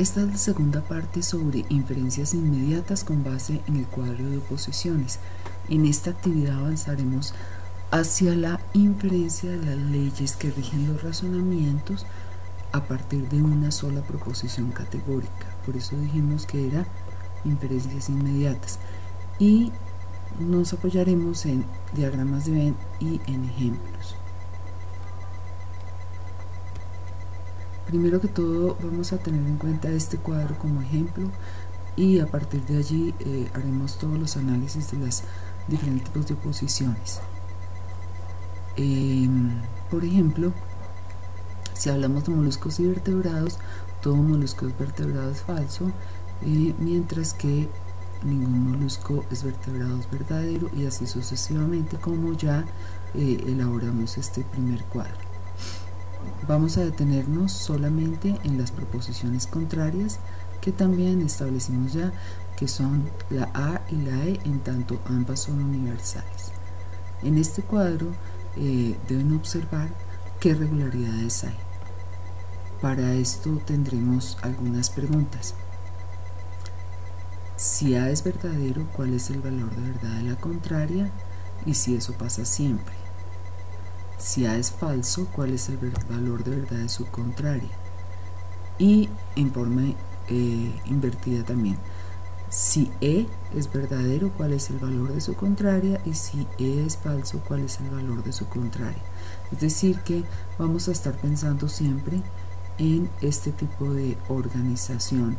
Esta es la segunda parte sobre inferencias inmediatas con base en el cuadro de oposiciones. En esta actividad avanzaremos hacia la inferencia de las leyes que rigen los razonamientos a partir de una sola proposición categórica. Por eso dijimos que era inferencias inmediatas. Y nos apoyaremos en diagramas de Venn y en ejemplos. Primero que todo vamos a tener en cuenta este cuadro como ejemplo y a partir de allí haremos todos los análisis de las diferentes tipos de oposiciones. Por ejemplo, si hablamos de moluscos y vertebrados, todo molusco es vertebrado es falso, mientras que ningún molusco es vertebrado es verdadero, y así sucesivamente, como ya elaboramos este primer cuadro. Vamos a detenernos solamente en las proposiciones contrarias, que también establecimos ya que son la A y la E, en tanto ambas son universales. En este cuadro deben observar qué regularidades hay. Para esto tendremos algunas preguntas. Si A es verdadero, ¿cuál es el valor de verdad de la contraria? Y si eso pasa siempre. Si A es falso, ¿cuál es el valor de verdad de su contraria? Y en forma invertida también. Si E es verdadero, ¿cuál es el valor de su contraria? Y si E es falso, ¿cuál es el valor de su contraria? Es decir, que vamos a estar pensando siempre en este tipo de organización.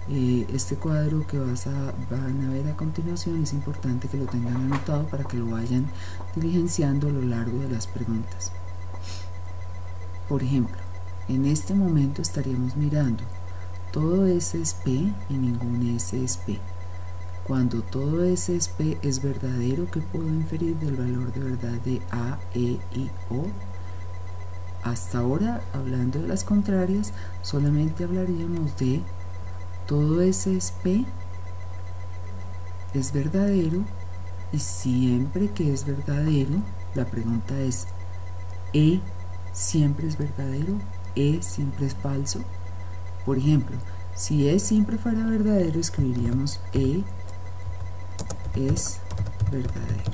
Este cuadro que van a ver a continuación es importante que lo tengan anotado para que lo vayan diligenciando a lo largo de las preguntas. Por ejemplo, en este momento estaríamos mirando todo S es P y ningún S es P. Cuando todo S es P es verdadero, ¿qué puedo inferir del valor de verdad de A, E y O? Hasta ahora, hablando de las contrarias, solamente hablaríamos de todo S es P es verdadero, y siempre que es verdadero, la pregunta es: ¿E siempre es verdadero? ¿E siempre es falso? Por ejemplo, si E siempre fuera verdadero, escribiríamos E es verdadero.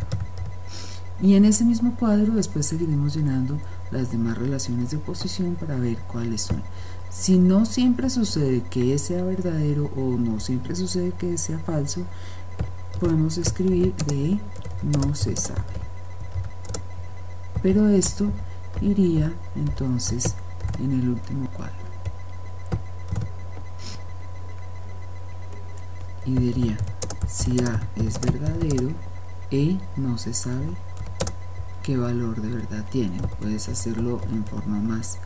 Y en ese mismo cuadro después seguiremos llenando las demás relaciones de oposición para ver cuáles son. Si no siempre sucede que E sea verdadero o no siempre sucede que E sea falso, podemos escribir de no se sabe. Pero esto iría entonces en el último cuadro. Y diría, si A es verdadero, E no se sabe qué valor de verdad tiene. Puedes hacerlo en forma más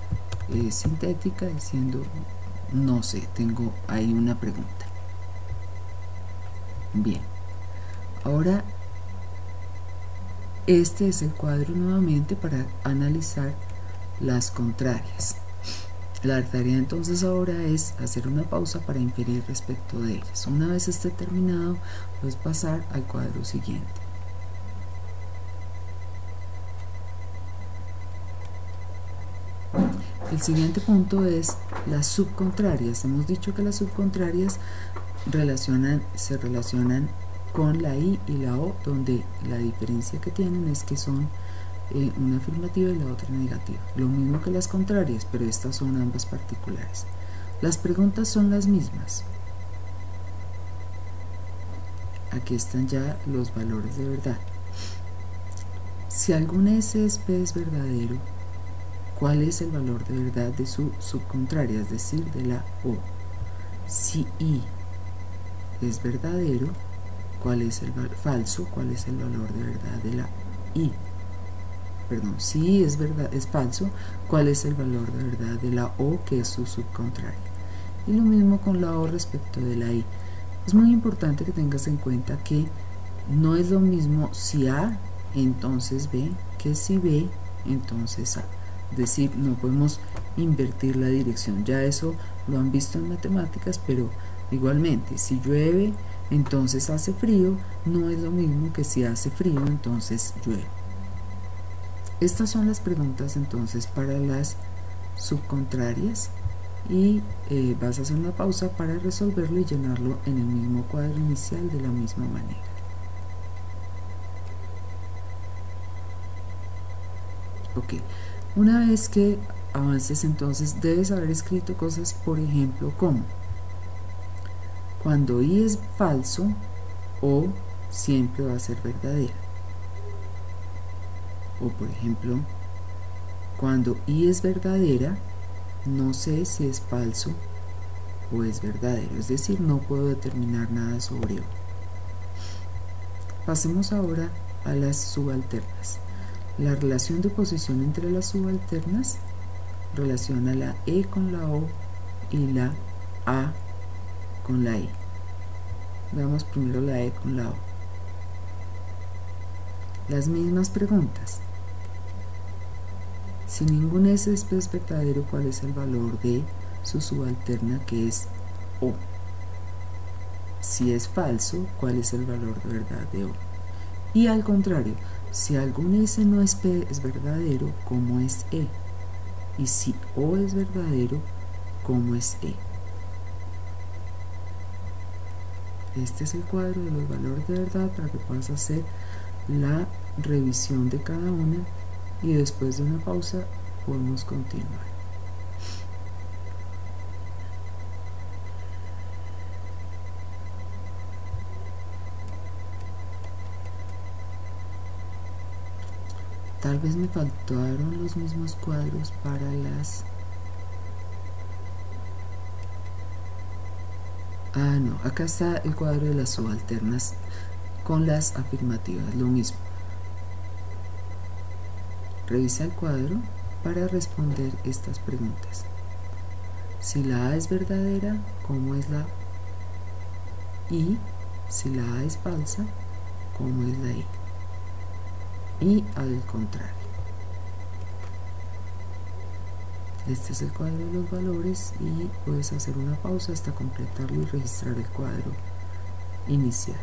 sintética diciendo no sé, tengo ahí una pregunta. Bien, ahora este es el cuadro nuevamente para analizar las contrarias. La tarea entonces ahora es hacer una pausa para inferir respecto de ellas. Una vez esté terminado, puedes pasar al cuadro siguiente. El siguiente punto es las subcontrarias. Hemos dicho que las subcontrarias se relacionan con la I y la O, donde la diferencia que tienen es que son una afirmativa y la otra negativa. Lo mismo que las contrarias, pero estas son ambas particulares. Las preguntas son las mismas. Aquí están ya los valores de verdad. Si algún S es P es verdadero, ¿cuál es el valor de verdad de su subcontraria, es decir, de la O? Si I es verdadero, ¿cuál es el falso? ¿Cuál es el valor de verdad de la I? Perdón, si I es falso, ¿cuál es el valor de verdad de la O, que es su subcontraria? Y lo mismo con la O respecto de la I. Es muy importante que tengas en cuenta que no es lo mismo si A, entonces B, que si B, entonces A. Es decir, no podemos invertir la dirección. Ya eso lo han visto en matemáticas, pero igualmente, si llueve, entonces hace frío, no es lo mismo que si hace frío, entonces llueve. Estas son las preguntas entonces para las subcontrarias, y vas a hacer una pausa para resolverlo y llenarlo en el mismo cuadro inicial de la misma manera. Ok, una vez que avances, entonces debes haber escrito cosas, por ejemplo, como cuando y es falso, o siempre va a ser verdadera. O por ejemplo, cuando y es verdadera, no sé si es falso o es verdadero, es decir, no puedo determinar nada sobre O. Pasemos ahora a las subalternas. La relación de posición entre las subalternas relaciona la E con la O y la A con la E. Veamos primero la E con la O. Las mismas preguntas. Si ningún S es verdadero, ¿cuál es el valor de su subalterna, que es O? Si es falso, ¿cuál es el valor de verdad de O? Y al contrario, si algún S no es verdadero, ¿cómo es E? Y si O es verdadero, ¿cómo es E? Este es el cuadro de los valores de verdad para que puedas hacer la revisión de cada una y después de una pausa podemos continuar. Tal vez me faltaron los mismos cuadros para las... Ah, no, acá está el cuadro de las subalternas con las afirmativas, lo mismo. Revisa el cuadro para responder estas preguntas. Si la A es verdadera, ¿cómo es la I? Si la A es falsa, ¿cómo es la I? Y al contrario. Este es el cuadro de los valores y puedes hacer una pausa hasta completarlo y registrar el cuadro inicial.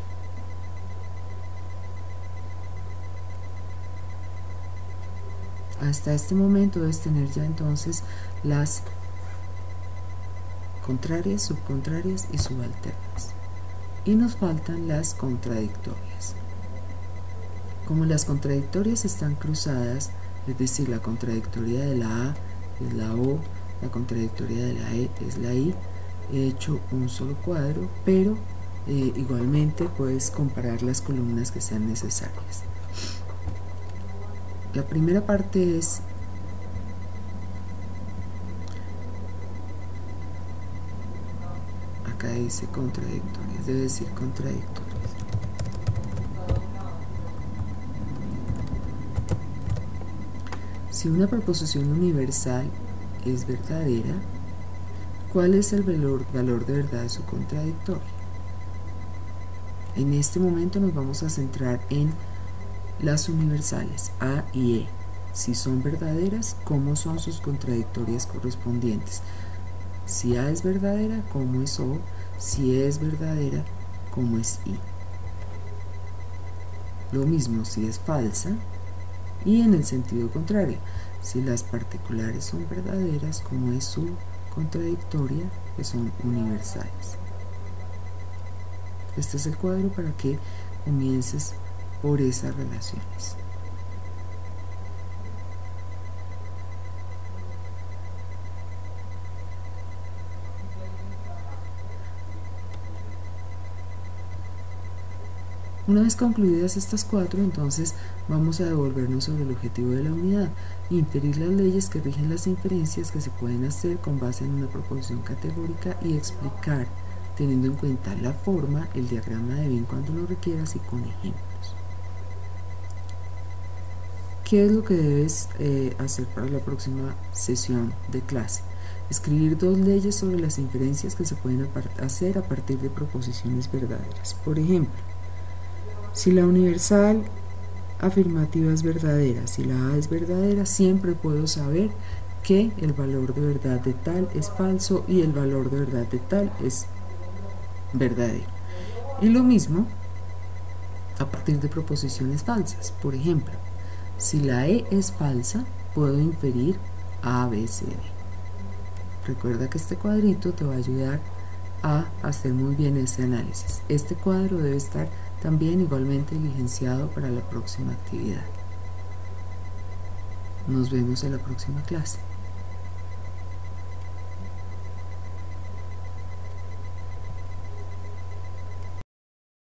Hasta este momento debes tener ya entonces las contrarias, subcontrarias y subalternas. Y nos faltan las contradictorias. Como las contradictorias están cruzadas, es decir, la contradictoria de la A es la O, la contradictoria de la E es la I, he hecho un solo cuadro, pero igualmente puedes comparar las columnas que sean necesarias. La primera parte es acá dice contradictorias, debe decir contradictorias. Si una proposición universal es verdadera, ¿cuál es el valor de verdad de su contradictoria? En este momento nos vamos a centrar en las universales A y E. Si son verdaderas, ¿cómo son sus contradictorias correspondientes? Si A es verdadera, ¿cómo es O? Si E es verdadera, ¿cómo es I? Lo mismo si es falsa, y en el sentido contrario, si las particulares son verdaderas, ¿cómo es su contradictoria, que son universales? Este es el cuadro para que comiences por esas relaciones. Una vez concluidas estas cuatro, entonces vamos a devolvernos sobre el objetivo de la unidad, inferir las leyes que rigen las inferencias que se pueden hacer con base en una proposición categórica y explicar, teniendo en cuenta la forma, el diagrama de Venn cuando lo requieras y con ejemplos. ¿Qué es lo que debes hacer para la próxima sesión de clase? Escribir 2 leyes sobre las inferencias que se pueden hacer a partir de proposiciones verdaderas. Por ejemplo, si la universal afirmativa es verdadera, si la A es verdadera, siempre puedo saber que el valor de verdad de tal es falso y el valor de verdad de tal es verdadero. Y lo mismo a partir de proposiciones falsas. Por ejemplo, si la E es falsa, puedo inferir A, B, C, D. Recuerda que este cuadrito te va a ayudar a hacer muy bien este análisis. Este cuadro debe estar también igualmente diligenciado para la próxima actividad. Nos vemos en la próxima clase.